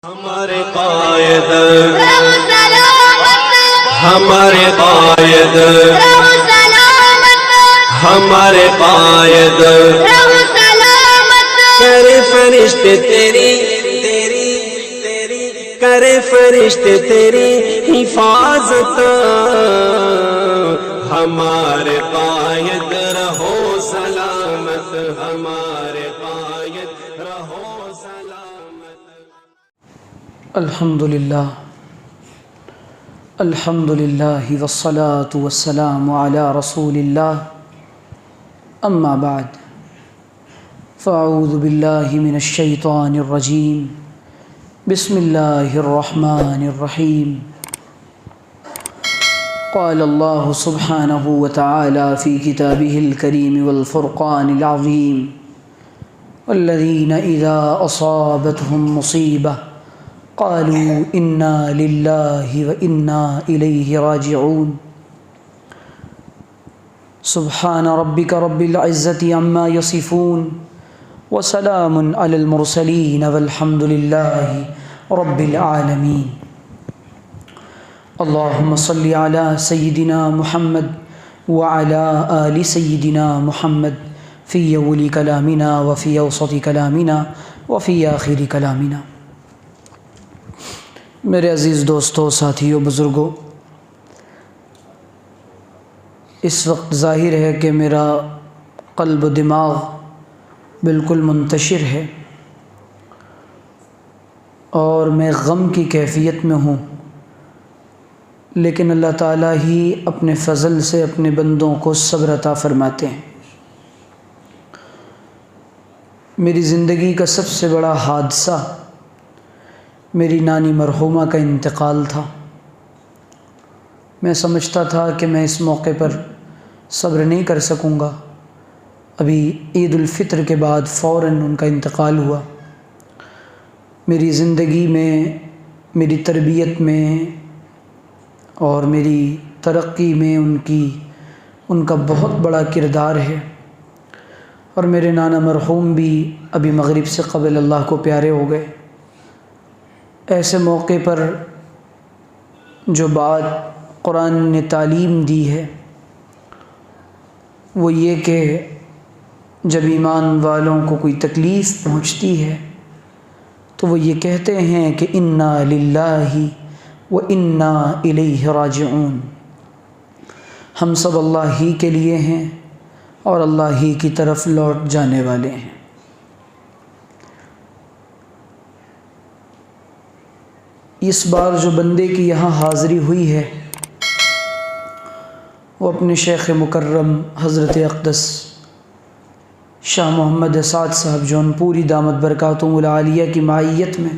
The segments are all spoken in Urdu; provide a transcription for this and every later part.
ہمارے قائد ہمارے قائد ہمارے قائد کرے فرشتے تیری کرے فرشتے تیری حفاظت ہمارے قائد رہو سلامت ہمارے قائد رہو سلامت. الحمدللہ والصلاة والسلام علی رسول اللہ اما بعد فاعوذ باللہ من الشیطان الرجیم بسم اللہ الرحمن الرحیم. قال اللہ سبحانہ وتعالی فی کتابہ الکریم والفرقان العظیم والذین اذا اصابتهم مصیبہ قالوا انا للہ وانا الیہ راجعون. سبحان ربک رب العزة عما یصفون وسلام علی المرسلین والحمد للہ رب العالمین. اللہم صلی علی سیدنا محمد وعلی آل سیدنا محمد فی اول کلامنا وفی اوسط کلامنا وفی آخر کلامنا. میرے عزیز دوستوں، ساتھیوں، بزرگوں، اس وقت ظاہر ہے کہ میرا قلب و دماغ بالکل منتشر ہے اور میں غم کی کیفیت میں ہوں، لیکن اللہ تعالیٰ ہی اپنے فضل سے اپنے بندوں کو صبر عطا فرماتے ہیں. میری زندگی کا سب سے بڑا حادثہ میری نانی مرحومہ کا انتقال تھا. میں سمجھتا تھا کہ میں اس موقع پر صبر نہیں کر سکوں گا. ابھی عید الفطر کے بعد فوراً ان کا انتقال ہوا. میری زندگی میں، میری تربیت میں اور میری ترقی میں ان کا بہت بڑا کردار ہے. اور میرے نانا مرحوم بھی ابھی مغرب سے قبل اللہ کو پیارے ہو گئے. ایسے موقع پر جو بات قرآن نے تعلیم دی ہے وہ یہ کہ جب ایمان والوں کو کوئی تکلیف پہنچتی ہے تو وہ یہ کہتے ہیں کہ انا للہ و انا الیہ راجعون. ہم سب اللہ ہی کے لیے ہیں اور اللہ ہی کی طرف لوٹ جانے والے ہیں. اس بار جو بندے کی یہاں حاضری ہوئی ہے وہ اپنے شیخ مکرم حضرت اقدس شاہ محمد اسعد صاحب جونپوری دامت برکاتہم العالیہ کی معیت میں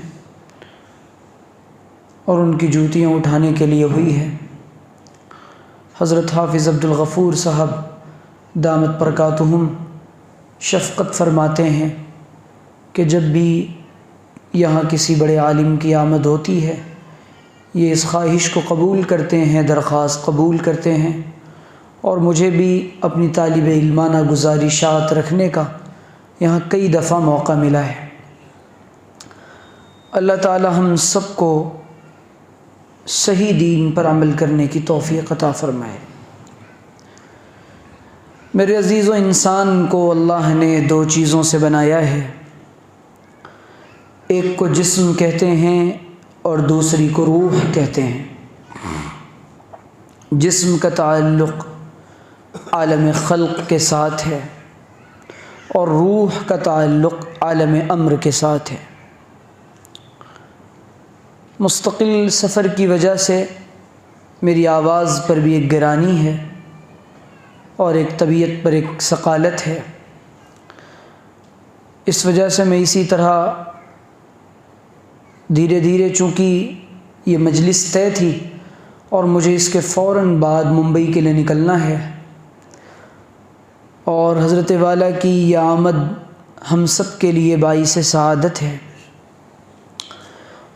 اور ان کی جوتیاں اٹھانے کے لیے ہوئی ہے. حضرت حافظ عبدالغفور صاحب دامت برکاتہم شفقت فرماتے ہیں کہ جب بھی یہاں کسی بڑے عالم کی آمد ہوتی ہے یہ اس خواہش کو قبول کرتے ہیں، درخواست قبول کرتے ہیں، اور مجھے بھی اپنی طالب علمانہ گزارشات رکھنے کا یہاں کئی دفعہ موقع ملا ہے. اللہ تعالی ہم سب کو صحیح دین پر عمل کرنے کی توفیق عطا فرمائے. میرے عزیزو، انسان کو اللہ نے دو چیزوں سے بنایا ہے. ایک کو جسم کہتے ہیں اور دوسری کو روح کہتے ہیں. جسم کا تعلق عالم خلق کے ساتھ ہے اور روح کا تعلق عالم امر کے ساتھ ہے. مستقل سفر کی وجہ سے میری آواز پر بھی ایک گرانی ہے اور ایک طبیعت پر ایک ثقالت ہے. اس وجہ سے میں اسی طرح دھیرے دھیرے، چونکہ یہ مجلس طے تھی اور مجھے اس کے فوراً بعد ممبئی کے لیے نکلنا ہے، اور حضرت والا کی یہ آمد ہم سب کے لیے باعث سعادت ہے.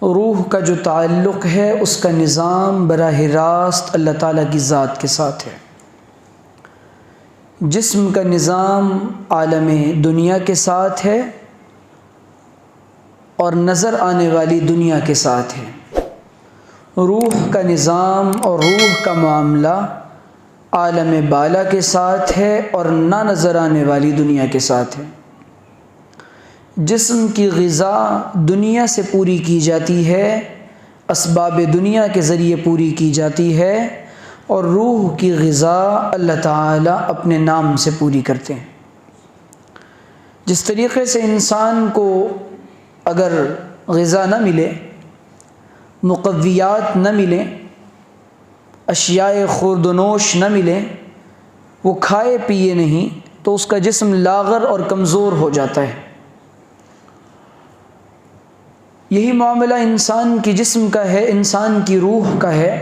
روح کا جو تعلق ہے اس کا نظام براہ راست اللہ تعالیٰ کی ذات کے ساتھ ہے. جسم کا نظام عالم دنیا کے ساتھ ہے اور نظر آنے والی دنیا کے ساتھ ہے۔ روح کا نظام اور روح کا معاملہ عالم بالا کے ساتھ ہے اور نہ نظر آنے والی دنیا کے ساتھ ہے۔ جسم کی غذا دنیا سے پوری کی جاتی ہے، اسباب دنیا کے ذریعے پوری کی جاتی ہے، اور روح کی غذا اللہ تعالیٰ اپنے نام سے پوری کرتے ہیں۔ جس طریقے سے انسان کو اگر غذا نہ ملے، مقویات نہ ملیں، اشیاء خورد و نوش نہ ملیں، وہ کھائے پیے نہیں تو اس کا جسم لاغر اور کمزور ہو جاتا ہے۔ یہی معاملہ انسان کی جسم کا ہے، انسان کی روح کا ہے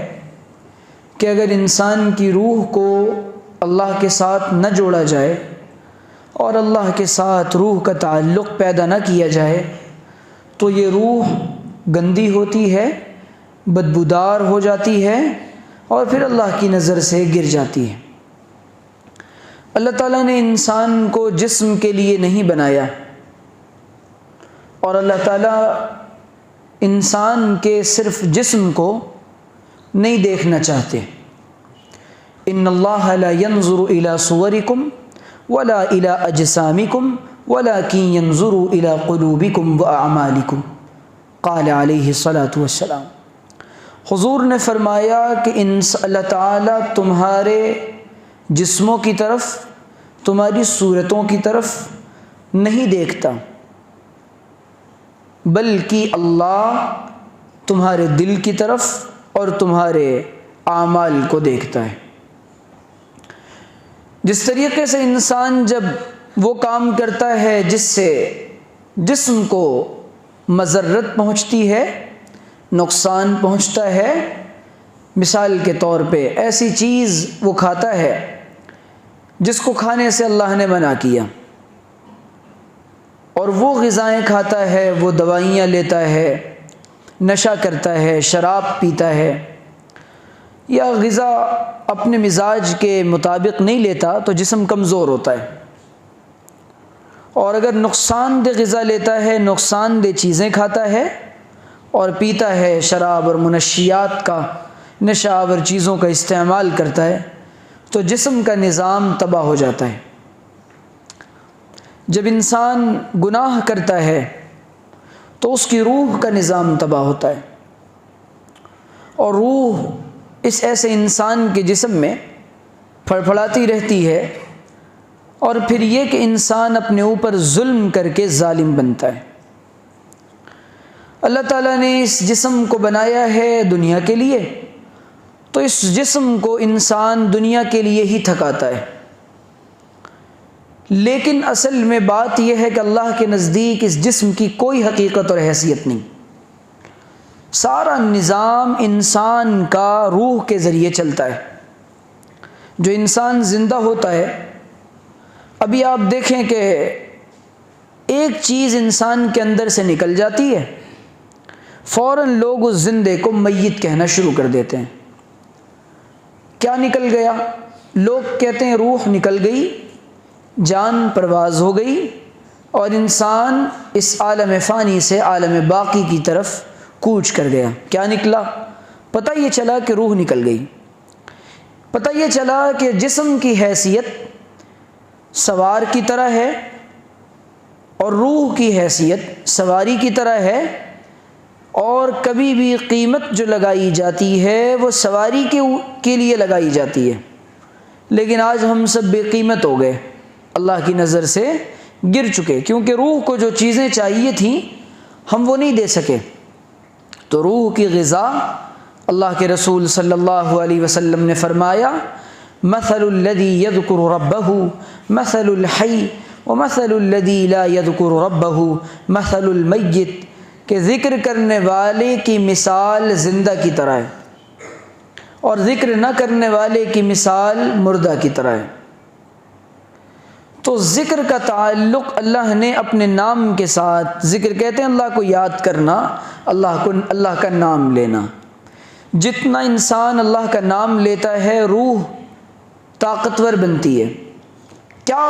کہ اگر انسان کی روح کو اللہ کے ساتھ نہ جوڑا جائے اور اللہ کے ساتھ روح کا تعلق پیدا نہ کیا جائے تو یہ روح گندی ہوتی ہے، بدبودار ہو جاتی ہے اور پھر اللہ کی نظر سے گر جاتی ہے۔ اللہ تعالیٰ نے انسان کو جسم کے لیے نہیں بنایا، اور اللہ تعالیٰ انسان کے صرف جسم کو نہیں دیکھنا چاہتے۔ ان اللہ لا ينظر الى صورکم ولا الى اجسامکم ولکن ينظر الى قلوبکم واعمالکم، قال علیہ الصلاۃ والسلام۔ حضور نے فرمایا کہ اللہ تعالیٰ تمہارے جسموں کی طرف، تمہاری صورتوں کی طرف نہیں دیکھتا، بلکہ اللہ تمہارے دل کی طرف اور تمہارے اعمال کو دیکھتا ہے۔ جس طریقے سے انسان جب وہ کام کرتا ہے جس سے جسم کو مضرت پہنچتی ہے، نقصان پہنچتا ہے، مثال کے طور پہ ایسی چیز وہ کھاتا ہے جس کو کھانے سے اللہ نے منع کیا، اور وہ غذائیں کھاتا ہے، وہ دوائیاں لیتا ہے، نشہ کرتا ہے، شراب پیتا ہے، یا غذا اپنے مزاج کے مطابق نہیں لیتا تو جسم کمزور ہوتا ہے۔ اور اگر نقصان دہ غذا لیتا ہے، نقصان دہ چیزیں کھاتا ہے اور پیتا ہے، شراب اور منشیات کا، نشہ آور چیزوں کا استعمال کرتا ہے، تو جسم کا نظام تباہ ہو جاتا ہے۔ جب انسان گناہ کرتا ہے تو اس کی روح کا نظام تباہ ہوتا ہے، اور روح اس ایسے انسان کے جسم میں پھڑپھڑاتی رہتی ہے، اور پھر یہ کہ انسان اپنے اوپر ظلم کر کے ظالم بنتا ہے۔ اللہ تعالیٰ نے اس جسم کو بنایا ہے دنیا کے لیے، تو اس جسم کو انسان دنیا کے لیے ہی تھکاتا ہے، لیکن اصل میں بات یہ ہے کہ اللہ کے نزدیک اس جسم کی کوئی حقیقت اور حیثیت نہیں۔ سارا نظام انسان کا روح کے ذریعے چلتا ہے۔ جو انسان زندہ ہوتا ہے، ابھی آپ دیکھیں کہ ایک چیز انسان کے اندر سے نکل جاتی ہے، فوراً لوگ اس زندے کو میت کہنا شروع کر دیتے ہیں۔ کیا نکل گیا؟ لوگ کہتے ہیں روح نکل گئی، جان پرواز ہو گئی، اور انسان اس عالم فانی سے عالم باقی کی طرف کوچ کر گیا۔ کیا نکلا؟ پتہ یہ چلا کہ روح نکل گئی، پتہ یہ چلا کہ جسم کی حیثیت سوار کی طرح ہے اور روح کی حیثیت سواری کی طرح ہے، اور کبھی بھی قیمت جو لگائی جاتی ہے وہ سواری کے لیے لگائی جاتی ہے، لیکن آج ہم سب بے قیمت ہو گئے، اللہ کی نظر سے گر چکے، کیونکہ روح کو جو چیزیں چاہیے تھیں ہم وہ نہیں دے سکے۔ تو روح کی غذا اللہ کے رسول صلی اللہ علیہ وسلم نے فرمایا، مثل الذی یذکر ربہ مثل الحی ومثل الذی لا یذکر ربہ مثل المیت، کہ ذکر کرنے والے کی مثال زندہ کی طرح ہے اور ذکر نہ کرنے والے کی مثال مردہ کی طرح ہے۔ تو ذکر کا تعلق اللہ نے اپنے نام کے ساتھ، ذکر کہتے ہیں اللہ کو یاد کرنا، اللہ کا نام لینا۔ جتنا انسان اللہ کا نام لیتا ہے روح طاقتور بنتی ہے۔ کیا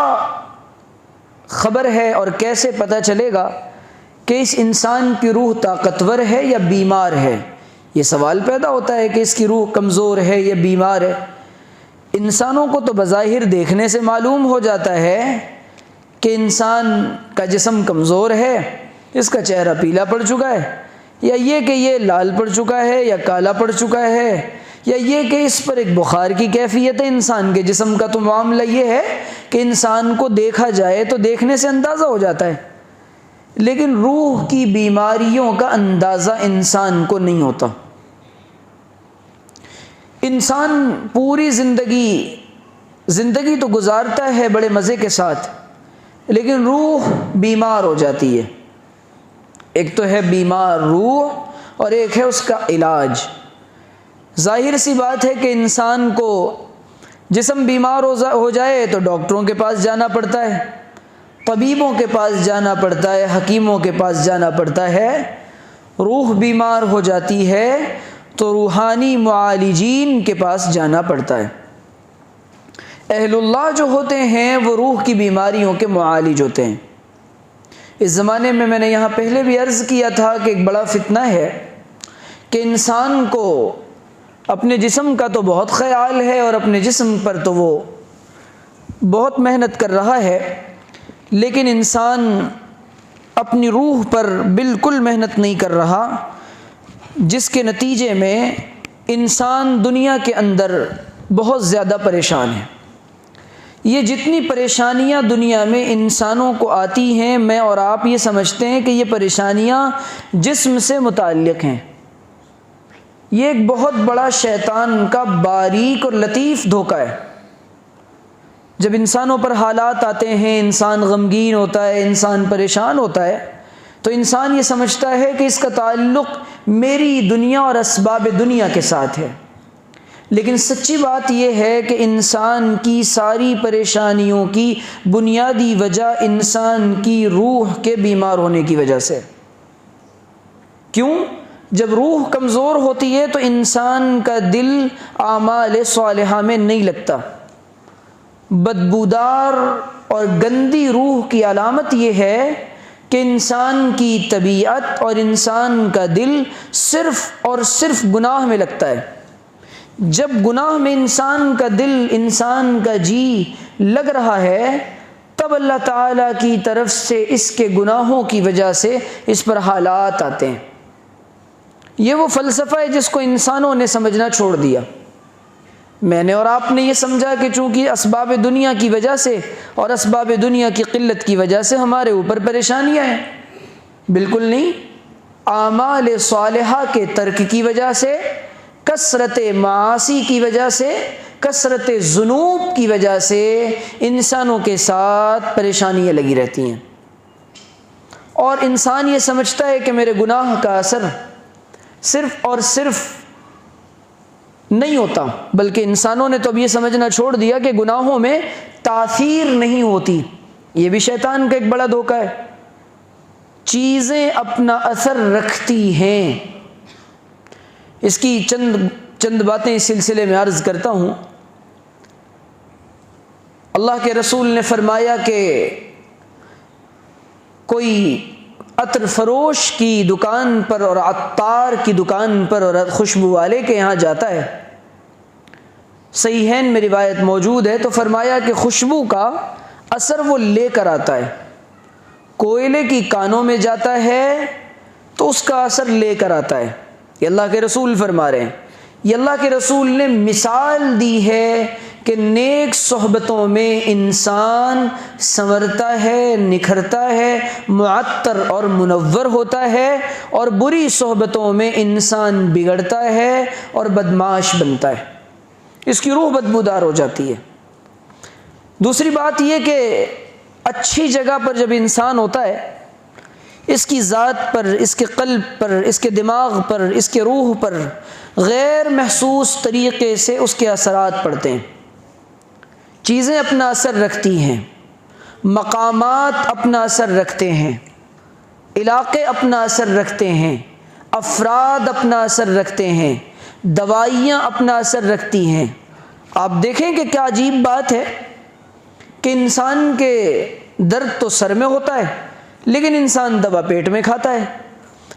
خبر ہے اور کیسے پتہ چلے گا کہ اس انسان کی روح طاقتور ہے یا بیمار ہے؟ یہ سوال پیدا ہوتا ہے کہ اس کی روح کمزور ہے یا بیمار ہے۔ انسانوں کو تو بظاہر دیکھنے سے معلوم ہو جاتا ہے کہ انسان کا جسم کمزور ہے، اس کا چہرہ پیلا پڑ چکا ہے، یا یہ کہ یہ لال پڑ چکا ہے یا کالا پڑ چکا ہے، یا یہ کہ اس پر ایک بخار کی کیفیت ہے۔ انسان کے جسم کا تو معاملہ یہ ہے کہ انسان کو دیکھا جائے تو دیکھنے سے اندازہ ہو جاتا ہے، لیکن روح کی بیماریوں کا اندازہ انسان کو نہیں ہوتا۔ انسان پوری زندگی تو گزارتا ہے بڑے مزے کے ساتھ، لیکن روح بیمار ہو جاتی ہے۔ ایک تو ہے بیمار روح اور ایک ہے اس کا علاج۔ ظاہر سی بات ہے کہ انسان کو جسم بیمار ہو جائے تو ڈاکٹروں کے پاس جانا پڑتا ہے، طبیبوں کے پاس جانا پڑتا ہے، حکیموں کے پاس جانا پڑتا ہے۔ روح بیمار ہو جاتی ہے تو روحانی معالجین کے پاس جانا پڑتا ہے۔ اہل اللہ جو ہوتے ہیں وہ روح کی بیماریوں کے معالج ہوتے ہیں۔ اس زمانے میں نے یہاں پہلے بھی عرض کیا تھا کہ ایک بڑا فتنہ ہے کہ انسان کو اپنے جسم کا تو بہت خیال ہے اور اپنے جسم پر تو وہ بہت محنت کر رہا ہے، لیکن انسان اپنی روح پر بالکل محنت نہیں کر رہا، جس کے نتیجے میں انسان دنیا کے اندر بہت زیادہ پریشان ہے۔ یہ جتنی پریشانیاں دنیا میں انسانوں کو آتی ہیں، میں اور آپ یہ سمجھتے ہیں کہ یہ پریشانیاں جسم سے متعلق ہیں۔ یہ ایک بہت بڑا شیطان کا باریک اور لطیف دھوکہ ہے۔ جب انسانوں پر حالات آتے ہیں، انسان غمگین ہوتا ہے، انسان پریشان ہوتا ہے، تو انسان یہ سمجھتا ہے کہ اس کا تعلق میری دنیا اور اسباب دنیا کے ساتھ ہے، لیکن سچی بات یہ ہے کہ انسان کی ساری پریشانیوں کی بنیادی وجہ انسان کی روح کے بیمار ہونے کی وجہ سے۔ کیوں؟ جب روح کمزور ہوتی ہے تو انسان کا دل اعمال صالحہ میں نہیں لگتا۔ بدبودار اور گندی روح کی علامت یہ ہے کہ انسان کی طبیعت اور انسان کا دل صرف اور صرف گناہ میں لگتا ہے۔ جب گناہ میں انسان کا دل، انسان کا جی لگ رہا ہے، تب اللہ تعالیٰ کی طرف سے اس کے گناہوں کی وجہ سے اس پر حالات آتے ہیں۔ یہ وہ فلسفہ ہے جس کو انسانوں نے سمجھنا چھوڑ دیا۔ میں نے اور آپ نے یہ سمجھا کہ چونکہ اسباب دنیا کی وجہ سے اور اسباب دنیا کی قلت کی وجہ سے ہمارے اوپر پریشانیاں ہیں۔ بالکل نہیں۔ اعمال صالحہ کے ترک کی وجہ سے، کثرت معاصی کی وجہ سے، کثرت ذنوب کی وجہ سے انسانوں کے ساتھ پریشانیاں لگی رہتی ہیں، اور انسان یہ سمجھتا ہے کہ میرے گناہ کا اثر صرف اور صرف نہیں ہوتا، بلکہ انسانوں نے تو اب یہ سمجھنا چھوڑ دیا کہ گناہوں میں تاثیر نہیں ہوتی۔ یہ بھی شیطان کا ایک بڑا دھوکہ ہے۔ چیزیں اپنا اثر رکھتی ہیں۔ اس کی چند باتیں اس سلسلے میں عرض کرتا ہوں۔ اللہ کے رسول نے فرمایا کہ کوئی عطر فروش کی دکان پر اور عطار کی دکان پر اور خوشبو والے کے یہاں جاتا ہے، صحیحین میں روایت موجود ہے، تو فرمایا کہ خوشبو کا اثر وہ لے کر آتا ہے۔ کوئلے کی کانوں میں جاتا ہے تو اس کا اثر لے کر آتا ہے۔ یہ اللہ کے رسول فرما رہے ہیں۔ یہ اللہ کے رسول نے مثال دی ہے کہ نیک صحبتوں میں انسان سنورتا ہے، نکھرتا ہے، معطر اور منور ہوتا ہے، اور بری صحبتوں میں انسان بگڑتا ہے اور بدمعاش بنتا ہے، اس کی روح بدبودار ہو جاتی ہے۔ دوسری بات یہ کہ اچھی جگہ پر جب انسان ہوتا ہے، اس کی ذات پر، اس کے قلب پر، اس کے دماغ پر، اس کے روح پر غیر محسوس طریقے سے اس کے اثرات پڑتے ہیں۔ چیزیں اپنا اثر رکھتی ہیں، مقامات اپنا اثر رکھتے ہیں، علاقے اپنا اثر رکھتے ہیں، افراد اپنا اثر رکھتے ہیں، دوائیاں اپنا اثر رکھتی ہیں۔ آپ دیکھیں کہ کیا عجیب بات ہے کہ انسان کے درد تو سر میں ہوتا ہے، لیکن انسان دوا پیٹ میں کھاتا ہے،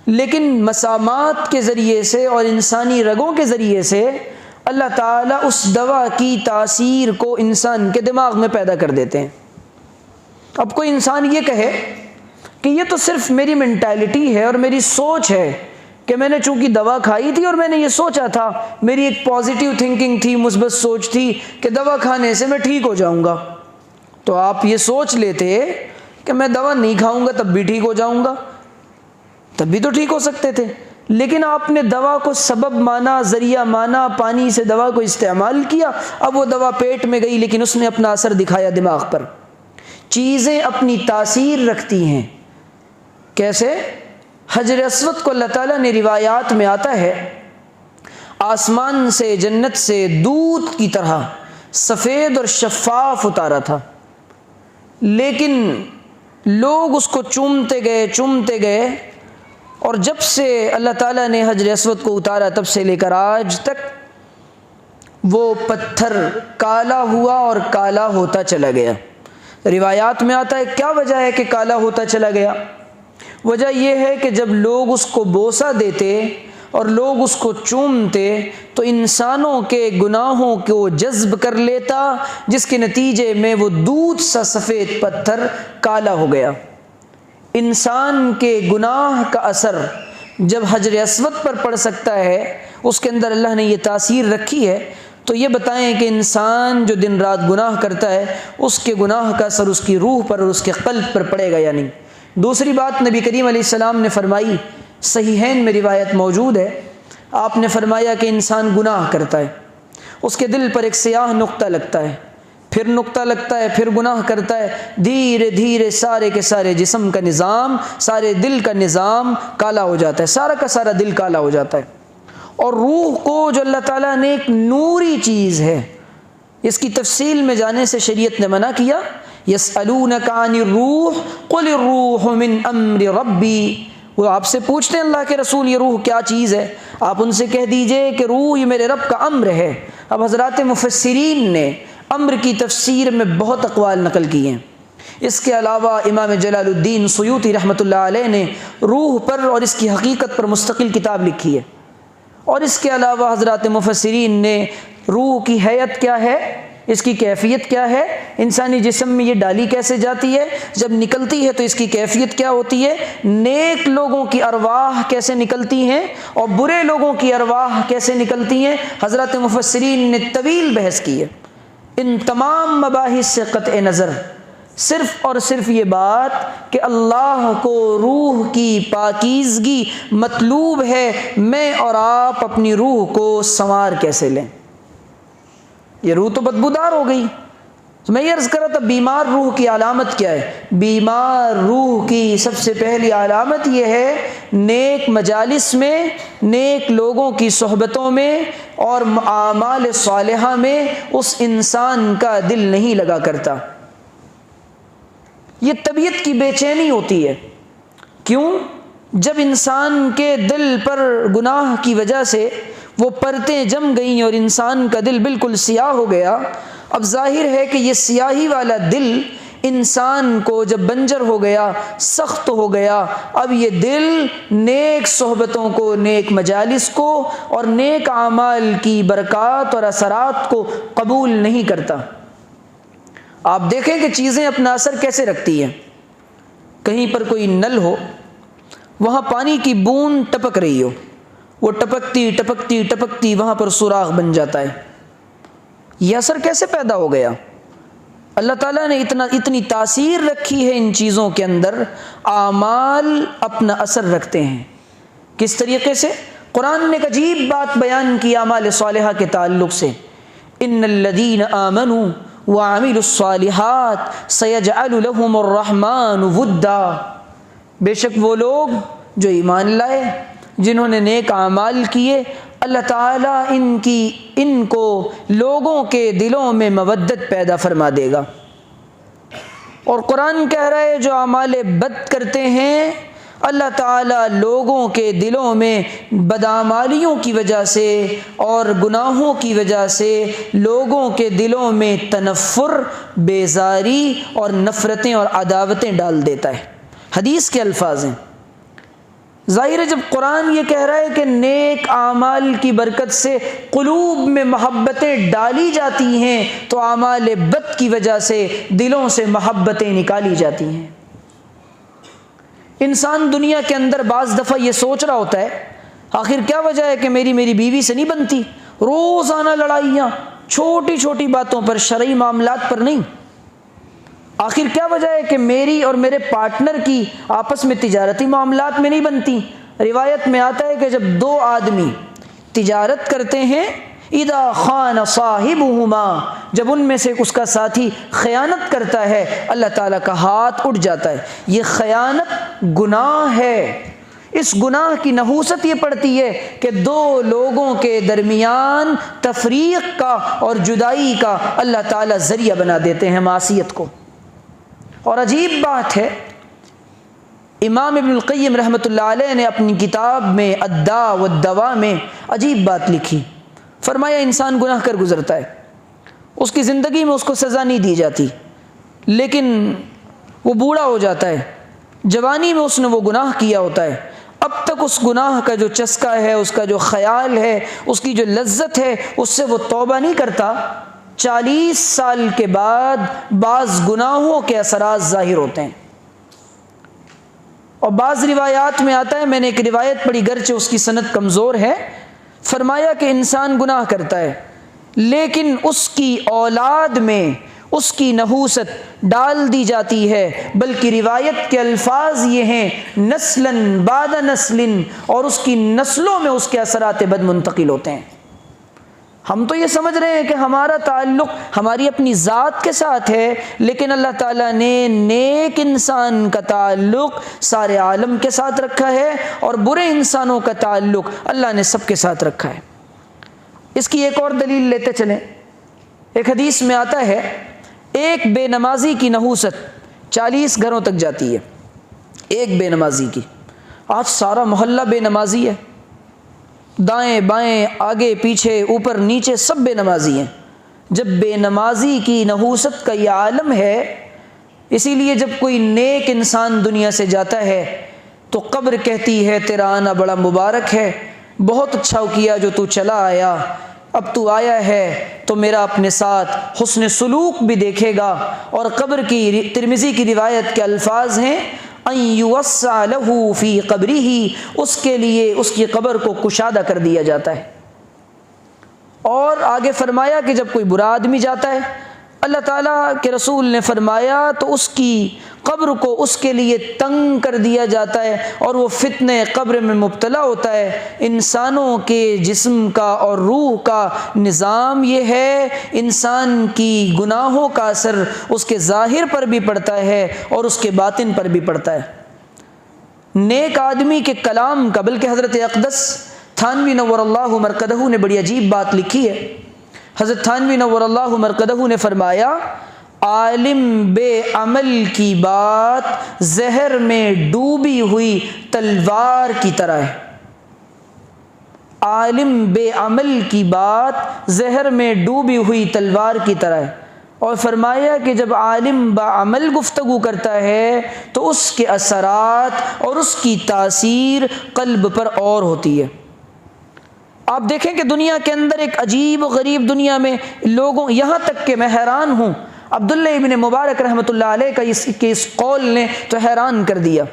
لیکن مسامات کے ذریعے سے اور انسانی رگوں کے ذریعے سے اللہ تعالیٰ اس دوا کی تاثیر کو انسان کے دماغ میں پیدا کر دیتے ہیں۔ اب کوئی انسان یہ کہے کہ یہ تو صرف میری مینٹیلٹی ہے اور میری سوچ ہے کہ میں نے چونکہ دوا کھائی تھی اور میں نے یہ سوچا تھا، میری ایک پازیٹیو تھنکنگ تھی، مثبت سوچ تھی کہ دوا کھانے سے میں ٹھیک ہو جاؤں گا، تو آپ یہ سوچ لیتے کہ میں دوا نہیں کھاؤں گا تب بھی ٹھیک ہو جاؤں گا، تب بھی تو ٹھیک ہو سکتے تھے، لیکن آپ نے دوا کو سبب مانا، ذریعہ مانا، پانی سے دوا کو استعمال کیا، اب وہ دوا پیٹ میں گئی لیکن اس نے اپنا اثر دکھایا دماغ پر۔ چیزیں اپنی تاثیر رکھتی ہیں۔ کیسے؟ حجر اسود کو اللہ تعالیٰ نے روایات میں آتا ہے آسمان سے، جنت سے دودھ کی طرح سفید اور شفاف اتارا تھا، لیکن لوگ اس کو چومتے گئے اور جب سے اللہ تعالیٰ نے حجر اسود کو اتارا تب سے لے کر آج تک وہ پتھر کالا ہوا اور کالا ہوتا چلا گیا۔ روایات میں آتا ہے کیا وجہ ہے کہ کالا ہوتا چلا گیا؟ وجہ یہ ہے کہ جب لوگ اس کو بوسہ دیتے اور لوگ اس کو چومتے تو انسانوں کے گناہوں کو جذب کر لیتا، جس کے نتیجے میں وہ دودھ سا سفید پتھر کالا ہو گیا۔ انسان کے گناہ کا اثر جب حجر اسود پر پڑ سکتا ہے، اس کے اندر اللہ نے یہ تاثیر رکھی ہے، تو یہ بتائیں کہ انسان جو دن رات گناہ کرتا ہے اس کے گناہ کا اثر اس کی روح پر اور اس کے قلب پر پڑے گا یا نہیں۔ دوسری بات نبی کریم علیہ السلام نے فرمائی، صحیحین میں روایت موجود ہے، آپ نے فرمایا کہ انسان گناہ کرتا ہے، اس کے دل پر ایک سیاہ نقطہ لگتا ہے، پھر نقطہ لگتا ہے، پھر گناہ کرتا ہے، دھیرے دھیرے سارے کے سارے جسم کا نظام، سارے دل کا نظام کالا ہو جاتا ہے، سارا کا سارا دل کالا ہو جاتا ہے۔ اور روح کو جو اللہ تعالیٰ نے ایک نوری چیز ہے، اس کی تفصیل میں جانے سے شریعت نے منع کیا۔ یسألونک عن الروح قل الروح من امر ربی، وہ آپ سے پوچھتے ہیں اللہ کے رسول یہ روح کیا چیز ہے، آپ ان سے کہہ دیجئے کہ روح یہ میرے رب کا امر ہے۔ اب حضرات مفسرین نے امر کی تفسیر میں بہت اقوال نقل کیے ہیں۔ اس کے علاوہ امام جلال الدین سیوطی رحمۃ اللہ علیہ نے روح پر اور اس کی حقیقت پر مستقل کتاب لکھی ہے، اور اس کے علاوہ حضرات مفسرین نے روح کی حیت کیا ہے، اس کی کیفیت کیا ہے، انسانی جسم میں یہ ڈالی کیسے جاتی ہے، جب نکلتی ہے تو اس کی کیفیت کیا ہوتی ہے، نیک لوگوں کی ارواح کیسے نکلتی ہیں اور برے لوگوں کی ارواح کیسے نکلتی ہیں، حضرات مفسرین نے طویل بحث کی ہے۔ ان تمام مباحث سے قطع نظر صرف اور صرف یہ بات کہ اللہ کو روح کی پاکیزگی مطلوب ہے، میں اور آپ اپنی روح کو سنوار کیسے لیں؟ یہ روح تو بدبودار ہو گئی۔ تو میں یہ عرض کر رہا تھا بیمار روح کی علامت کیا ہے؟ بیمار روح کی سب سے پہلی علامت یہ ہے نیک مجالس میں، نیک لوگوں کی صحبتوں میں اور اعمال صالحہ میں اس انسان کا دل نہیں لگا کرتا، یہ طبیعت کی بے چینی ہوتی ہے۔ کیوں؟ جب انسان کے دل پر گناہ کی وجہ سے وہ پرتیں جم گئیں اور انسان کا دل بالکل سیاہ ہو گیا، اب ظاہر ہے کہ یہ سیاہی والا دل انسان کو جب بنجر ہو گیا، سخت ہو گیا، اب یہ دل نیک صحبتوں کو، نیک مجالس کو اور نیک اعمال کی برکات اور اثرات کو قبول نہیں کرتا۔ آپ دیکھیں کہ چیزیں اپنا اثر کیسے رکھتی ہیں۔ کہیں پر کوئی نل ہو، وہاں پانی کی بوند ٹپک رہی ہو، وہ ٹپکتی ٹپکتی ٹپکتی وہاں پر سوراخ بن جاتا ہے، یہ اثر کیسے پیدا ہو گیا؟ اللہ تعالیٰ نے اتنی تاثیر رکھی ہے ان چیزوں کے اندر۔ اعمال اپنا اثر رکھتے ہیں، کس طریقے سے؟ قرآن نے ایک عجیب بات بیان کی اعمال صالحہ کے تعلق سے، ان الذین آمنوا وعملوا الصالحات سیجعل لهم الرحمن ودا، بے شک وہ لوگ جو ایمان لائے، جنہوں نے نیک اعمال کیے، اللہ تعالیٰ ان کو لوگوں کے دلوں میں مودت پیدا فرما دے گا۔ اور قرآن کہہ رہا ہے جو اعمال بد کرتے ہیں، اللہ تعالیٰ لوگوں کے دلوں میں بدعمالیوں کی وجہ سے اور گناہوں کی وجہ سے لوگوں کے دلوں میں تنفر، بیزاری اور نفرتیں اور عداوتیں ڈال دیتا ہے۔ حدیث کے الفاظ ہیں۔ ظاہر ہے جب قرآن یہ کہہ رہا ہے کہ نیک اعمال کی برکت سے قلوب میں محبتیں ڈالی جاتی ہیں، تو اعمال بد کی وجہ سے دلوں سے محبتیں نکالی جاتی ہیں۔ انسان دنیا کے اندر بعض دفعہ یہ سوچ رہا ہوتا ہے آخر کیا وجہ ہے کہ میری بیوی سے نہیں بنتی، روزانہ لڑائیاں چھوٹی چھوٹی باتوں پر، شرعی معاملات پر نہیں۔ آخر کیا وجہ ہے کہ میری اور میرے پارٹنر کی آپس میں تجارتی معاملات میں نہیں بنتی۔ روایت میں آتا ہے کہ جب دو آدمی تجارت کرتے ہیں، اذا خان صاحبہما، جب ان میں سے اس کا ساتھی خیانت کرتا ہے، اللہ تعالیٰ کا ہاتھ اٹھ جاتا ہے۔ یہ خیانت گناہ ہے۔ اس گناہ کی نحوست یہ پڑتی ہے کہ دو لوگوں کے درمیان تفریق کا اور جدائی کا اللہ تعالیٰ ذریعہ بنا دیتے ہیں معصیت کو۔ اور عجیب بات ہے، امام ابن القیم رحمۃ اللہ علیہ نے اپنی کتاب میں الداء والدواء میں عجیب بات لکھی۔ فرمایا انسان گناہ کر گزرتا ہے، اس کی زندگی میں اس کو سزا نہیں دی جاتی، لیکن وہ بوڑھا ہو جاتا ہے، جوانی میں اس نے وہ گناہ کیا ہوتا ہے، اب تک اس گناہ کا جو چسکا ہے، اس کا جو خیال ہے، اس کی جو لذت ہے، اس سے وہ توبہ نہیں کرتا۔ 40 سال کے بعد بعض گناہوں کے اثرات ظاہر ہوتے ہیں۔ اور بعض روایات میں آتا ہے، میں نے ایک روایت پڑھی گرچہ اس کی سند کمزور ہے، فرمایا کہ انسان گناہ کرتا ہے لیکن اس کی اولاد میں اس کی نحوست ڈال دی جاتی ہے، بلکہ روایت کے الفاظ یہ ہیں نسلاً بعد نسل، اور اس کی نسلوں میں اس کے اثرات بد منتقل ہوتے ہیں۔ ہم تو یہ سمجھ رہے ہیں کہ ہمارا تعلق ہماری اپنی ذات کے ساتھ ہے، لیکن اللہ تعالیٰ نے نیک انسان کا تعلق سارے عالم کے ساتھ رکھا ہے، اور برے انسانوں کا تعلق اللہ نے سب کے ساتھ رکھا ہے۔ اس کی ایک اور دلیل لیتے چلیں۔ ایک حدیث میں آتا ہے ایک بے نمازی کی نحوست 40 گھروں تک جاتی ہے۔ ایک بے نمازی کی، آج سارا محلہ بے نمازی ہے، دائیں بائیں آگے پیچھے اوپر نیچے سب بے نمازی ہیں۔ جب بے نمازی کی نحوست کا یہ عالم ہے، اسی لیے جب کوئی نیک انسان دنیا سے جاتا ہے تو قبر کہتی ہے تیرا آنا بڑا مبارک ہے، بہت اچھا کیا جو تو چلا آیا، اب تو آیا ہے تو میرا اپنے ساتھ حسن سلوک بھی دیکھے گا۔ اور قبر کی ترمذی کی روایت کے الفاظ ہیں ان یوسع لہ فی قبرہ، اس کے لیے اس کی قبر کو کشادہ کر دیا جاتا ہے۔ اور آگے فرمایا کہ جب کوئی برا آدمی جاتا ہے، اللہ تعالیٰ کے رسول نے فرمایا تو اس کی قبر کو اس کے لیے تنگ کر دیا جاتا ہے، اور وہ فتنہ قبر میں مبتلا ہوتا ہے۔ انسانوں کے جسم کا اور روح کا نظام یہ ہے، انسان کی گناہوں کا اثر اس کے ظاہر پر بھی پڑتا ہے اور اس کے باطن پر بھی پڑتا ہے۔ نیک آدمی کے کلام کا، بلکہ حضرت اقدس تھانوی نور اللہ مرقدہ نے بڑی عجیب بات لکھی ہے۔ حضرت تھانوی نور اللہ مرقدہ نے فرمایا عالم بے عمل کی بات زہر میں ڈوبی ہوئی تلوار کی طرح ہے۔ عالم بے عمل کی بات زہر میں ڈوبی ہوئی تلوار کی طرح ہے۔ اور فرمایا کہ جب عالم بعمل گفتگو کرتا ہے تو اس کے اثرات اور اس کی تاثیر قلب پر اور ہوتی ہے۔ آپ دیکھیں کہ دنیا کے اندر ایک عجیب و غریب دنیا میں لوگوں، یہاں تک کہ میں حیران ہوں، عبداللہ ابن مبارک رحمۃ اللہ علیہ کا اس قول نے تو حیران کر دیا۔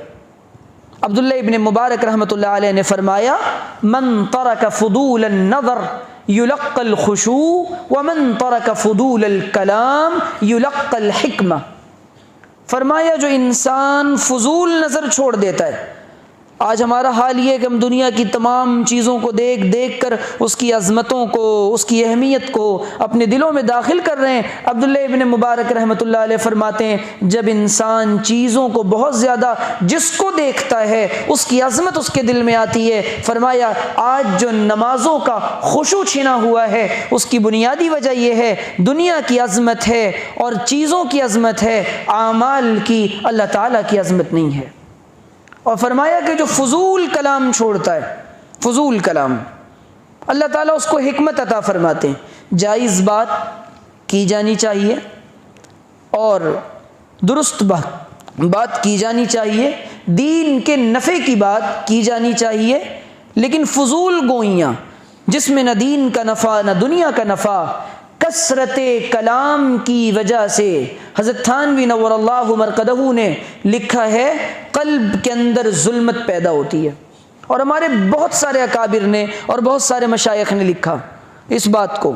عبداللہ ابن مبارک رحمۃ اللہ علیہ نے فرمایا من ترک فضول النظر یلقى الخشوع ومن ترک فضول الکلام یلقى الحکمہ۔ فرمایا جو انسان فضول نظر چھوڑ دیتا ہے، آج ہمارا حال یہ ہے کہ ہم دنیا کی تمام چیزوں کو دیکھ دیکھ کر اس کی عظمتوں کو، اس کی اہمیت کو اپنے دلوں میں داخل کر رہے ہیں۔ عبداللہ ابن مبارک رحمۃ اللہ علیہ فرماتے ہیں جب انسان چیزوں کو بہت زیادہ جس کو دیکھتا ہے اس کی عظمت اس کے دل میں آتی ہے۔ فرمایا آج جو نمازوں کا خشوع چھنا ہوا ہے اس کی بنیادی وجہ یہ ہے دنیا کی عظمت ہے اور چیزوں کی عظمت ہے، اعمال کی اللہ تعالیٰ کی عظمت نہیں ہے۔ اور فرمایا کہ جو فضول کلام چھوڑتا ہے، فضول کلام، اللہ تعالیٰ اس کو حکمت عطا فرماتے ہیں۔ جائز بات کی جانی چاہیے اور درست بات کی جانی چاہیے، دین کے نفع کی بات کی جانی چاہیے، لیکن فضول گوئیاں جس میں نہ دین کا نفع نہ دنیا کا نفع، کثرت کلام کی وجہ سے حضرت تھانوی نور اللہ مرقدہ نے لکھا ہے قلب کے اندر ظلمت پیدا ہوتی ہے، اور ہمارے بہت سارے اکابر نے اور بہت سارے مشائخ نے لکھا اس بات کو،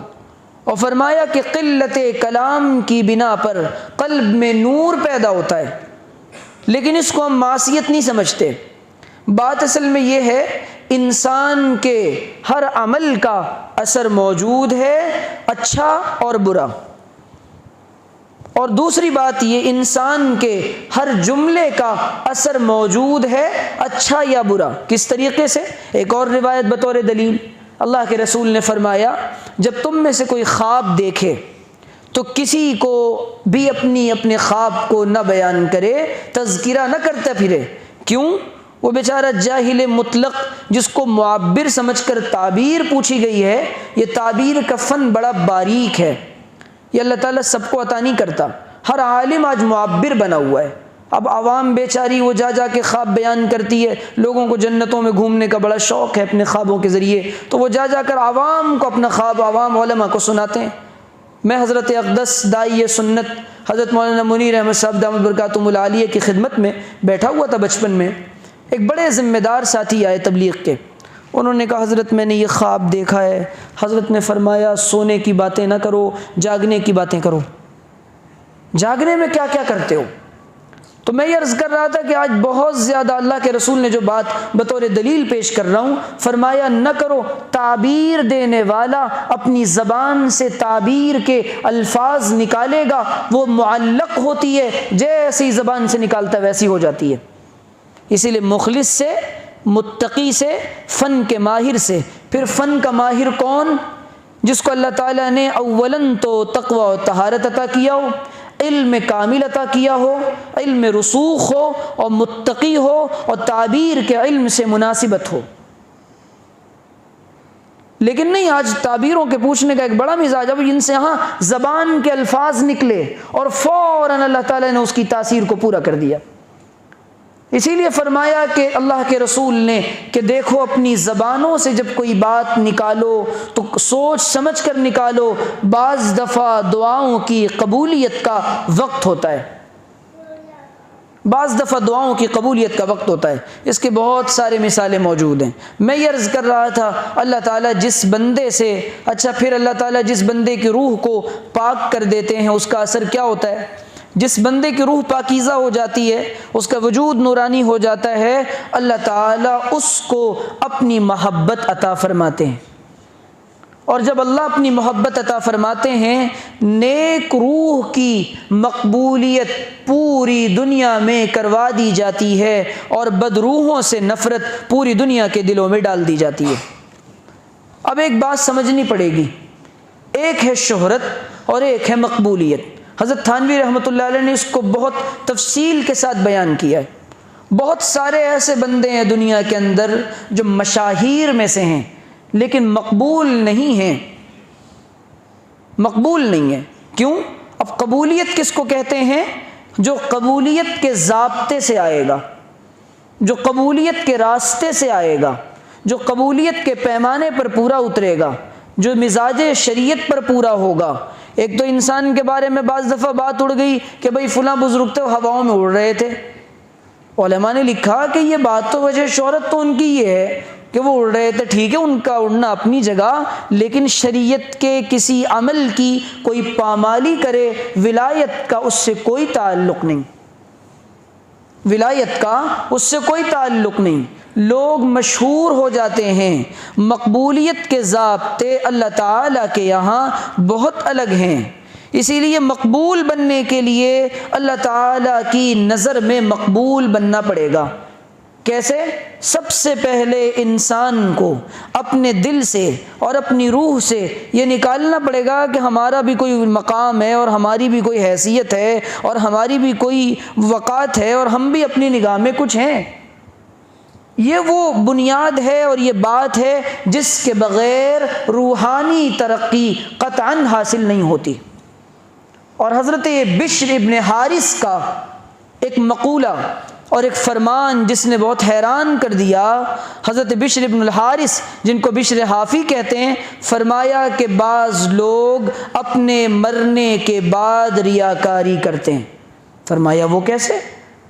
اور فرمایا کہ قلت کلام کی بنا پر قلب میں نور پیدا ہوتا ہے، لیکن اس کو ہم معصیت نہیں سمجھتے۔ بات اصل میں یہ ہے انسان کے ہر عمل کا اثر موجود ہے، اچھا اور برا، اور دوسری بات یہ انسان کے ہر جملے کا اثر موجود ہے، اچھا یا برا۔ کس طریقے سے؟ ایک اور روایت بطور دلیل، اللہ کے رسول نے فرمایا جب تم میں سے کوئی خواب دیکھے تو کسی کو بھی اپنے خواب کو نہ بیان کرے، تذکرہ نہ کرتا پھرے۔ کیوں؟ وہ بیچارہ جاہل مطلق جس کو معبر سمجھ کر تعبیر پوچھی گئی ہے، یہ تعبیر کا فن بڑا باریک ہے، یہ اللہ تعالیٰ سب کو عطا نہیں کرتا۔ ہر عالم آج معبر بنا ہوا ہے، اب عوام بیچاری وہ جا کے خواب بیان کرتی ہے، لوگوں کو جنتوں میں گھومنے کا بڑا شوق ہے اپنے خوابوں کے ذریعے، تو وہ جا کر عوام کو اپنا خواب عوام علماء کو سناتے ہیں۔ میں حضرت اقدس داعی سنت حضرت مولانا منیر احمد صاحب دامت برکاتہم العالیہ کی خدمت میں بیٹھا ہوا تھا بچپن میں، ایک بڑے ذمہ دار ساتھی آئے تبلیغ کے، انہوں نے کہا حضرت میں نے یہ خواب دیکھا ہے۔ حضرت نے فرمایا سونے کی باتیں نہ کرو، جاگنے کی باتیں کرو۔ جاگنے میں کیا کیا کرتے ہو؟ تو میں یہ عرض کر رہا تھا کہ آج بہت زیادہ اللہ کے رسول نے جو بات بطور دلیل پیش کر رہا ہوں، فرمایا نہ کرو۔ تعبیر دینے والا اپنی زبان سے تعبیر کے الفاظ نکالے گا، وہ معلق ہوتی ہے، جیسی زبان سے نکالتا ویسی ہو جاتی ہے۔ اسی لیے مخلص سے، متقی سے، فن کے ماہر سے۔ پھر فن کا ماہر کون؟ جس کو اللہ تعالیٰ نے اولاً تو تقوی و طہارت عطا کیا ہو، علم کامل عطا کیا ہو، علم رسوخ ہو، اور متقی ہو، اور تعبیر کے علم سے مناسبت ہو۔ لیکن نہیں، آج تعبیروں کے پوچھنے کا ایک بڑا مزاج، اب ان سے زبان کے الفاظ نکلے اور فوراً اللہ تعالیٰ نے اس کی تاثیر کو پورا کر دیا۔ اسی لیے فرمایا کہ اللہ کے رسول نے کہ دیکھو اپنی زبانوں سے جب کوئی بات نکالو تو سوچ سمجھ کر نکالو، بعض دفعہ دعاؤں کی قبولیت کا وقت ہوتا ہے، بعض دفعہ دعاؤں کی قبولیت کا وقت ہوتا ہے۔ اس کے بہت سارے مثالیں موجود ہیں۔ میں یہ عرض کر رہا تھا اللہ تعالیٰ جس بندے سے پھر اللہ تعالیٰ جس بندے کی روح کو پاک کر دیتے ہیں اس کا اثر کیا ہوتا ہے؟ جس بندے کی روح پاکیزہ ہو جاتی ہے، اس کا وجود نورانی ہو جاتا ہے، اللہ تعالیٰ اس کو اپنی محبت عطا فرماتے ہیں، اور جب اللہ اپنی محبت عطا فرماتے ہیں، نیک روح کی مقبولیت پوری دنیا میں کروا دی جاتی ہے، اور بد روحوں سے نفرت پوری دنیا کے دلوں میں ڈال دی جاتی ہے۔ اب ایک بات سمجھنی پڑے گی، ایک ہے شہرت اور ایک ہے مقبولیت۔ حضرت تھانوی رحمۃ اللہ علیہ نے اس کو بہت تفصیل کے ساتھ بیان کیا ہے۔ بہت سارے ایسے بندے ہیں دنیا کے اندر جو مشاہیر میں سے ہیں لیکن مقبول نہیں ہیں، مقبول نہیں ہیں۔ کیوں؟ اب قبولیت کس کو کہتے ہیں؟ جو قبولیت کے ضابطے سے آئے گا، جو قبولیت کے راستے سے آئے گا، جو قبولیت کے پیمانے پر پورا اترے گا، جو مزاج شریعت پر پورا ہوگا۔ ایک تو انسان کے بارے میں بعض دفعہ بات اڑ گئی کہ بھئی فلاں بزرگ تو ہواؤں میں اڑ رہے تھے، علماء نے لکھا کہ یہ بات تو وجہ شہرت تو ان کی یہ ہے کہ وہ اڑ رہے تھے، ٹھیک ہے ان کا اڑنا اپنی جگہ، لیکن شریعت کے کسی عمل کی کوئی پامالی کرے، ولایت کا اس سے کوئی تعلق نہیں، ولایت کا اس سے کوئی تعلق نہیں۔ لوگ مشہور ہو جاتے ہیں، مقبولیت کے ضابطے اللہ تعالیٰ کے یہاں بہت الگ ہیں۔ اسی لیے مقبول بننے کے لیے اللہ تعالیٰ کی نظر میں مقبول بننا پڑے گا۔ کیسے؟ سب سے پہلے انسان کو اپنے دل سے اور اپنی روح سے یہ نکالنا پڑے گا کہ ہمارا بھی کوئی مقام ہے، اور ہماری بھی کوئی حیثیت ہے، اور ہماری بھی کوئی وقات ہے، اور ہم بھی اپنی نگاہ میں کچھ ہیں۔ یہ وہ بنیاد ہے اور یہ بات ہے جس کے بغیر روحانی ترقی قطعاً حاصل نہیں ہوتی۔ اور حضرت بشر ابن حارث کا ایک مقولہ اور ایک فرمان جس نے بہت حیران کر دیا، حضرت بشر بن الحارث جن کو بشر حافی کہتے ہیں، فرمایا کہ بعض لوگ اپنے مرنے کے بعد ریاکاری کرتے ہیں۔ فرمایا وہ کیسے؟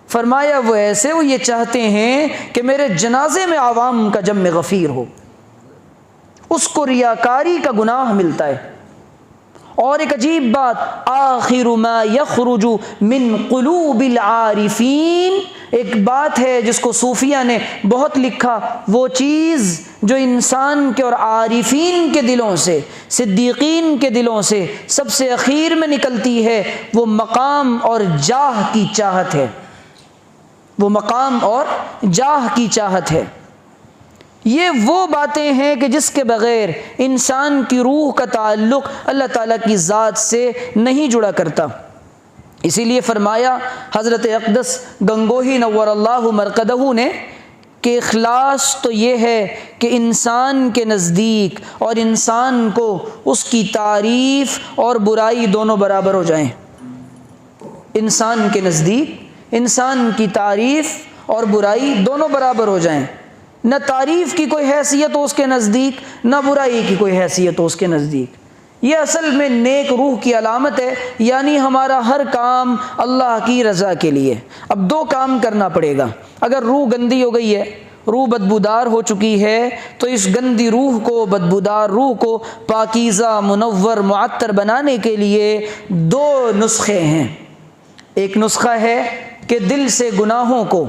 فرمایا وہ ایسے، وہ یہ چاہتے ہیں کہ میرے جنازے میں عوام کا جم غفیر ہو، اس کو ریاکاری کا گناہ ملتا ہے۔ اور ایک عجیب بات، آخر ما یخرج من قلوب العارفین، ایک بات ہے جس کو صوفیہ نے بہت لکھا، وہ چیز جو انسان کے اور عارفین کے دلوں سے، صدیقین کے دلوں سے سب سے اخیر میں نکلتی ہے، وہ مقام اور جاہ کی چاہت ہے، وہ مقام اور جاہ کی چاہت ہے۔ یہ وہ باتیں ہیں کہ جس کے بغیر انسان کی روح کا تعلق اللہ تعالیٰ کی ذات سے نہیں جڑا کرتا۔ اسی لیے فرمایا حضرت اقدس گنگوہی نور اللہ مرقدہ نے کہ اخلاص تو یہ ہے کہ انسان کے نزدیک اور انسان کو اس کی تعریف اور برائی دونوں برابر ہو جائیں۔ انسان کے نزدیک انسان کی تعریف اور برائی دونوں برابر ہو جائیں، نہ تعریف کی کوئی حیثیت ہو اس کے نزدیک، نہ برائی کی کوئی حیثیت ہو اس کے نزدیک۔ یہ اصل میں نیک روح کی علامت ہے، یعنی ہمارا ہر کام اللہ کی رضا کے لیے۔ اب دو کام کرنا پڑے گا۔ اگر روح گندی ہو گئی ہے، روح بدبودار ہو چکی ہے، تو اس گندی روح کو، بدبودار روح کو پاکیزہ، منور، معطر بنانے کے لیے دو نسخے ہیں۔ ایک نسخہ ہے کہ دل سے گناہوں کو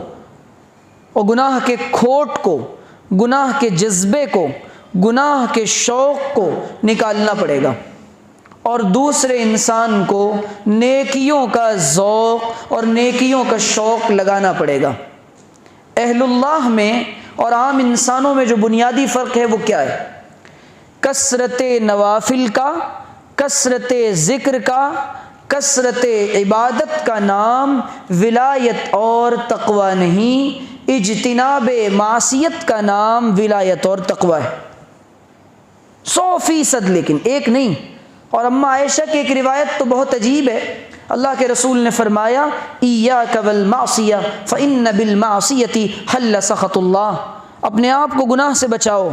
اور گناہ کے کھوٹ کو، گناہ کے جذبے کو، گناہ کے شوق کو نکالنا پڑے گا، اور دوسرے انسان کو نیکیوں کا ذوق اور نیکیوں کا شوق لگانا پڑے گا۔ اہل اللہ میں اور عام انسانوں میں جو بنیادی فرق ہے وہ کیا ہے؟ کثرت نوافل کا، کثرت ذکر کا، کثرت عبادت کا نام ولایت اور تقوی نہیں، اجتناب معصیت کا نام ولایت اور تقوی ہے۔ 100%، لیکن ایک نہیں۔ اور اما عائشہ کی ایک روایت تو بہت عجیب ہے، اللہ کے رسول نے فرمایا ایاک والمعصیہ فإن بالمعصیۃ حل سخط اللہ، اپنے آپ کو گناہ سے بچاؤ،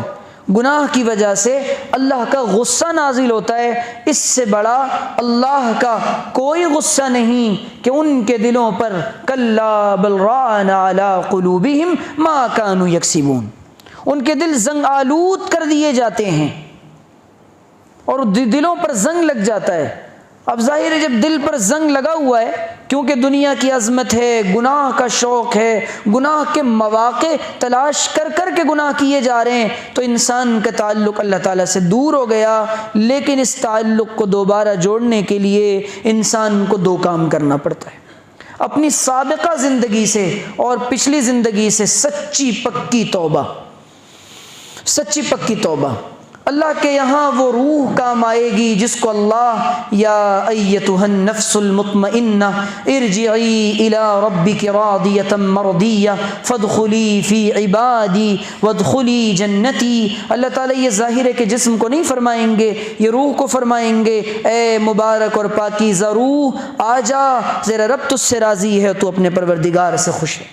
گناہ کی وجہ سے اللہ کا غصہ نازل ہوتا ہے، اس سے بڑا اللہ کا کوئی غصہ نہیں کہ ان کے دلوں پر کلا بل ران علی قلوبہم ما کانوا یکسبون، ان کے دل زنگ آلود کر دیے جاتے ہیں اور دلوں پر زنگ لگ جاتا ہے۔ اب ظاہر ہے جب دل پر زنگ لگا ہوا ہے، کیونکہ دنیا کی عظمت ہے، گناہ کا شوق ہے، گناہ کے مواقع تلاش کر کر کے گناہ کیے جا رہے ہیں، تو انسان کا تعلق اللہ تعالیٰ سے دور ہو گیا۔ لیکن اس تعلق کو دوبارہ جوڑنے کے لیے انسان کو دو کام کرنا پڑتا ہے، اپنی سابقہ زندگی سے اور پچھلی زندگی سے سچی پکی توبہ، سچی پکی توبہ۔ اللہ کے یہاں وہ روح کام آئے گی جس کو اللہ یا ایتھا النفس المطمئنہ ارجعی الی ربک راضیۃ مرضیہ فادخلی فی عبادی وادخلی جنتی۔ اللہ تعالیٰ یہ ظاہر ہے کہ جسم کو نہیں فرمائیں گے، یہ روح کو فرمائیں گے اے مبارک اور پاکیزہ روح آجا، ذرا رب تجھ سے راضی ہے، تو اپنے پروردگار سے خوش ہے۔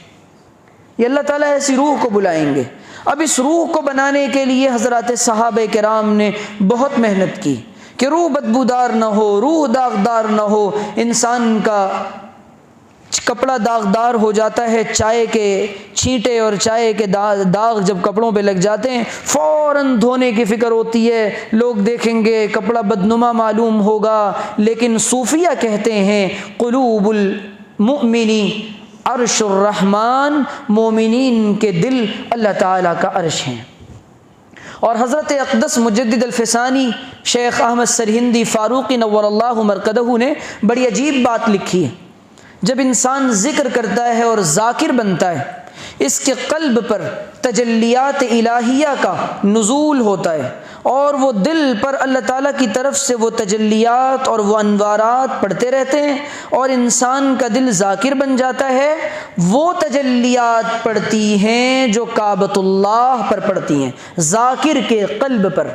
یہ اللہ تعالیٰ ایسی روح کو بلائیں گے۔ اب اس روح کو بنانے کے لیے حضرات صحابہ کرام نے بہت محنت کی کہ روح بدبودار نہ ہو، روح داغدار نہ ہو۔ انسان کا کپڑا داغدار ہو جاتا ہے، چائے کے چھینٹے اور چائے کے داغ جب کپڑوں پہ لگ جاتے ہیں فوراً دھونے کی فکر ہوتی ہے، لوگ دیکھیں گے کپڑا بدنما معلوم ہوگا۔ لیکن صوفیہ کہتے ہیں قلوب المؤمنی عرش الرحمن، مومنین کے دل اللہ تعالیٰ کا عرش ہیں۔ اور حضرت اقدس مجدد الفسانی شیخ احمد سرہندی فاروقی نور اللہ مرقدہ نے بڑی عجیب بات لکھی ہے۔ جب انسان ذکر کرتا ہے اور ذاکر بنتا ہے، اس کے قلب پر تجلیات الہیہ کا نزول ہوتا ہے، اور وہ دل پر اللہ تعالیٰ کی طرف سے وہ تجلیات اور وہ انوارات پڑھتے رہتے ہیں، اور انسان کا دل ذاکر بن جاتا ہے۔ وہ تجلیات پڑتی ہیں جو کعبۃ اللہ پر پڑتی ہیں، ذاکر کے قلب پر،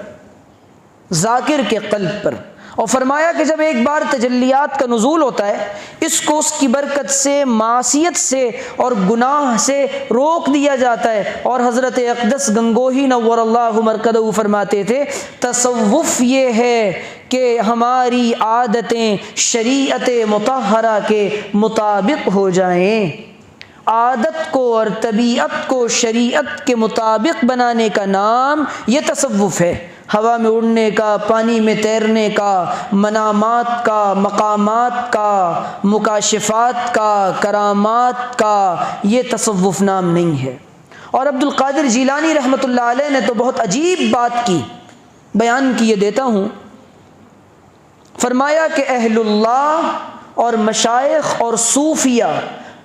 ذاکر کے قلب پر۔ اور فرمایا کہ جب ایک بار تجلیات کا نزول ہوتا ہے اس کو اس کی برکت سے معصیت سے اور گناہ سے روک دیا جاتا ہے۔ اور حضرت اقدس گنگوہی نور اللہ مرکزہ فرماتے تھے تصوف یہ ہے کہ ہماری عادتیں شریعت مطہرہ کے مطابق ہو جائیں۔ عادت کو اور طبیعت کو شریعت کے مطابق بنانے کا نام یہ تصوف ہے۔ ہوا میں اڑنے کا، پانی میں تیرنے کا، منامات کا، مقامات کا، مکاشفات کا، کرامات کا یہ تصوف نام نہیں ہے۔ اور عبد القادر جیلانی رحمۃ اللہ علیہ نے تو بہت عجیب بات کی، بیان کیے دیتا ہوں۔ فرمایا کہ اہل اللہ اور مشائخ اور صوفیہ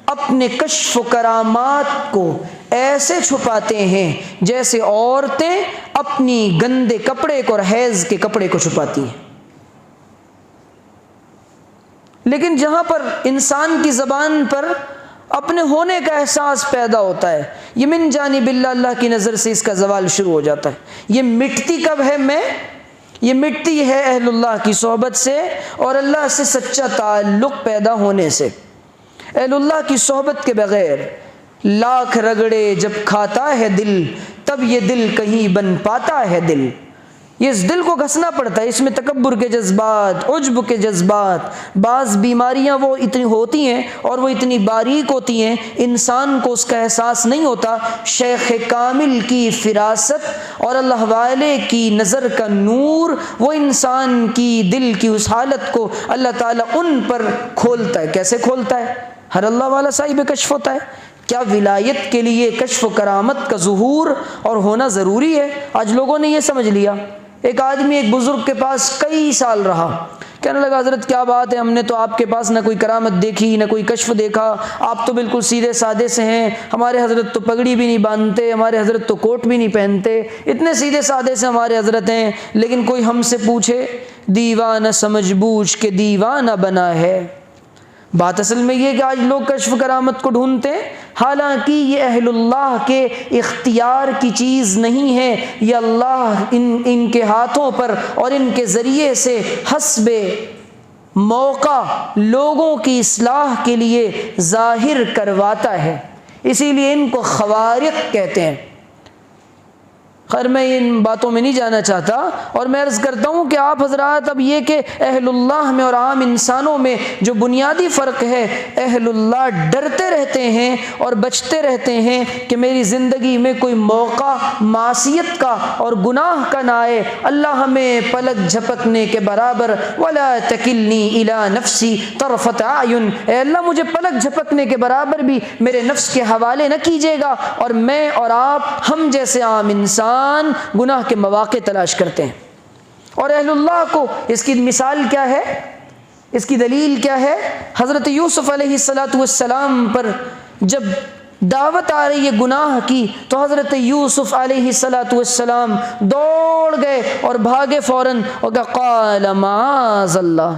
اپنے کشف و کرامات کو ایسے چھپاتے ہیں جیسے عورتیں اپنی گندے کپڑے کو اور حیض کے کپڑے کو چھپاتی ہیں۔ لیکن جہاں پر انسان کی زبان پر اپنے ہونے کا احساس پیدا ہوتا ہے یہ من جانب اللہ کی نظر سے اس کا زوال شروع ہو جاتا ہے۔ یہ مٹتی کب ہے؟ یہ مٹتی ہے اہل اللہ کی صحبت سے اور اللہ سے سچا تعلق پیدا ہونے سے۔ اہل اللہ کی صحبت کے بغیر لاکھ رگڑے جب کھاتا ہے دل تب یہ دل کہیں بن پاتا ہے دل۔ یہ اس دل کو گھسنا پڑتا ہے، اس میں تکبر کے جذبات، عجب کے جذبات، بعض بیماریاں وہ اتنی ہوتی ہیں اور وہ اتنی باریک ہوتی ہیں انسان کو اس کا احساس نہیں ہوتا۔ شیخ کامل کی فراست اور اللہ والے کی نظر کا نور وہ انسان کی دل کی اس حالت کو اللہ تعالیٰ ان پر کھولتا ہے۔ کیسے کھولتا ہے؟ ہر اللہ والا صاحب کشف ہوتا ہے۔ کیا ولایت کے لیے کشف و کرامت کا ظہور اور ہونا ضروری ہے؟ آج لوگوں نے یہ سمجھ لیا۔ ایک آدمی ایک بزرگ کے پاس کئی سال رہا، کہنے لگا حضرت کیا بات ہے، ہم نے تو آپ کے پاس نہ کوئی کرامت دیکھی نہ کوئی کشف دیکھا، آپ تو بالکل سیدھے سادے سے ہیں، ہمارے حضرت تو پگڑی بھی نہیں باندھتے، ہمارے حضرت تو کوٹ بھی نہیں پہنتے، اتنے سیدھے سادے سے ہمارے حضرت ہیں، لیکن کوئی ہم سے پوچھے دیوانہ سمجھ بوجھ کے دیوانہ بنا ہے۔ بات اصل میں یہ کہ آج لوگ کشف کرامت کو ڈھونڈتے ہیں، حالانکہ یہ اہل اللہ کے اختیار کی چیز نہیں ہے، یہ اللہ ان کے ہاتھوں پر اور ان کے ذریعے سے حسب موقع لوگوں کی اصلاح کے لیے ظاہر کرواتا ہے، اسی لیے ان کو خوارق کہتے ہیں۔ خیر میں ان باتوں میں نہیں جانا چاہتا، اور میں عرض کرتا ہوں کہ آپ حضرات اب یہ کہ اہل اللہ میں اور عام انسانوں میں جو بنیادی فرق ہے، اہل اللہ ڈرتے رہتے ہیں اور بچتے رہتے ہیں کہ میری زندگی میں کوئی موقع معصیت کا اور گناہ کا نہ آئے، اللہ ہمیں پلک جھپکنے کے برابر ولا تکلنی الی نفسی طرفۃ اعین، اے اللہ مجھے پلک جھپکنے کے برابر بھی میرے نفس کے حوالے نہ کیجیے گا۔ اور میں اور آپ ہم جیسے عام انسان گناہ کے مواقع تلاش کرتے ہیں، اور اہل اللہ کو اس کی مثال کیا ہے، اس کی دلیل کیا ہے؟ حضرت یوسف علیہ السلام پر جب دعوت آ رہی ہے گناہ کی تو حضرت یوسف علیہ السلام دوڑ گئے اور بھاگے فوراً اور کہا قال معاذ اللہ۔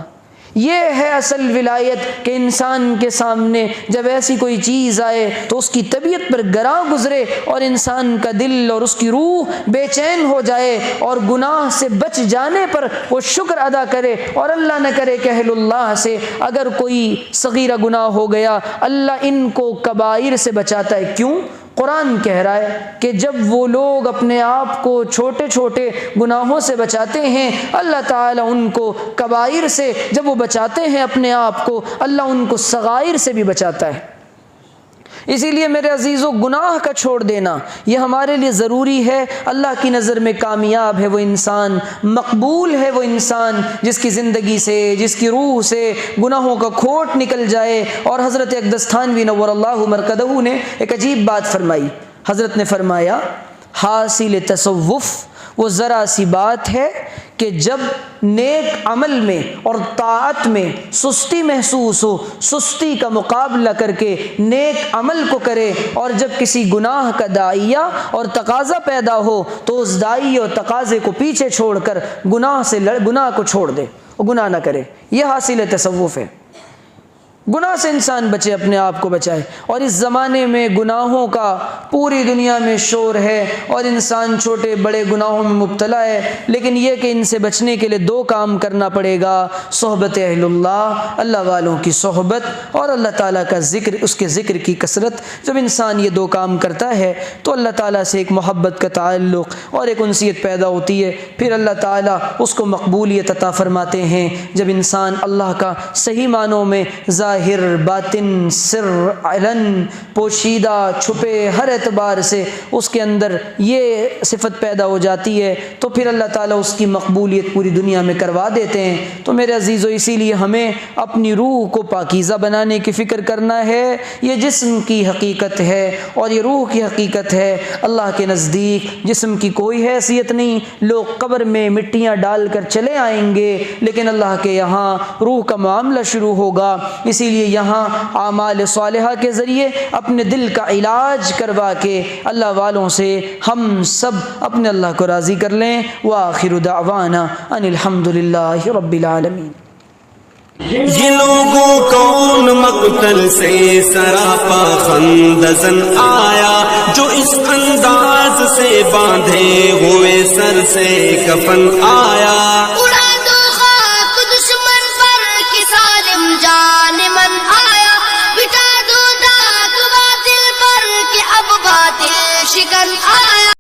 یہ ہے اصل ولایت کہ انسان کے سامنے جب ایسی کوئی چیز آئے تو اس کی طبیعت پر گراں گزرے اور انسان کا دل اور اس کی روح بے چین ہو جائے، اور گناہ سے بچ جانے پر وہ شکر ادا کرے، اور اللہ نہ کرے کہ اہل اللہ سے اگر کوئی صغیرہ گناہ ہو گیا اللہ ان کو کبائر سے بچاتا ہے۔ کیوں؟ قرآن کہہ رہا ہے کہ جب وہ لوگ اپنے آپ کو چھوٹے چھوٹے گناہوں سے بچاتے ہیں اللہ تعالیٰ ان کو کبائر سے، جب وہ بچاتے ہیں اپنے آپ کو اللہ ان کو صغائر سے بھی بچاتا ہے۔ اسی لیے میرے عزیزو گناہ کا چھوڑ دینا یہ ہمارے لیے ضروری ہے۔ اللہ کی نظر میں کامیاب ہے وہ انسان، مقبول ہے وہ انسان جس کی زندگی سے، جس کی روح سے گناہوں کا کھوٹ نکل جائے۔ اور حضرت اقدس تھانوی نور اللہ مرکزہ نے ایک عجیب بات فرمائی۔ حضرت نے فرمایا حاصل تصوف وہ ذرا سی بات ہے کہ جب نیک عمل میں اور طاعت میں سستی محسوس ہو، سستی کا مقابلہ کر کے نیک عمل کو کرے، اور جب کسی گناہ کا داعیہ اور تقاضا پیدا ہو تو اس داعیہ اور تقاضے کو پیچھے چھوڑ کر گناہ کو چھوڑ دے اور گناہ نہ کرے۔ یہ حاصل تصوف ہے۔ گناہ سے انسان بچے، اپنے آپ کو بچائے۔ اور اس زمانے میں گناہوں کا پوری دنیا میں شور ہے اور انسان چھوٹے بڑے گناہوں میں مبتلا ہے، لیکن یہ کہ ان سے بچنے کے لیے دو کام کرنا پڑے گا: صحبت اہل اللہ، اللہ والوں کی صحبت، اور اللہ تعالیٰ کا ذکر، اس کے ذکر کی کثرت۔ جب انسان یہ دو کام کرتا ہے تو اللہ تعالیٰ سے ایک محبت کا تعلق اور ایک انسیت پیدا ہوتی ہے، پھر اللہ تعالیٰ اس کو مقبولیت عطا فرماتے ہیں۔ جب انسان اللہ کا صحیح معنوں میں ظاہر باطن سر علن پوشیدہ چھپے ہر اعتبار سے اس کے اندر یہ صفت پیدا ہو جاتی ہے تو پھر اللہ تعالیٰ اس کی مقبولیت پوری دنیا میں کروا دیتے ہیں۔ تو میرے عزیزو، اسی لیے ہمیں اپنی روح کو پاکیزہ بنانے کی فکر کرنا ہے۔ یہ جسم کی حقیقت ہے اور یہ روح کی حقیقت ہے۔ اللہ کے نزدیک جسم کی کوئی حیثیت نہیں، لوگ قبر میں مٹیاں ڈال کر چلے آئیں گے، لیکن اللہ کے یہاں روح کا معاملہ شروع ہوگا۔ اسی لیے یہاں اعمال صالحہ کے ذریعے اپنے دل کا علاج کروا کے اللہ والوں سے ہم سب اپنے اللہ کو راضی کر لیں۔ وآخر دعوانا ان الحمد للہ رب العالمین۔ یہ لوگوں کو ان مقتل سے سراپا خندزن آیا، جو اس انداز سے باندھے ہوئے سر سے کفن آیا۔ اڑا دو خاک دشمن پر کہ ظالم جان من آیا، بٹا دو داغ باطل پر کہ اب باطل شکن آیا۔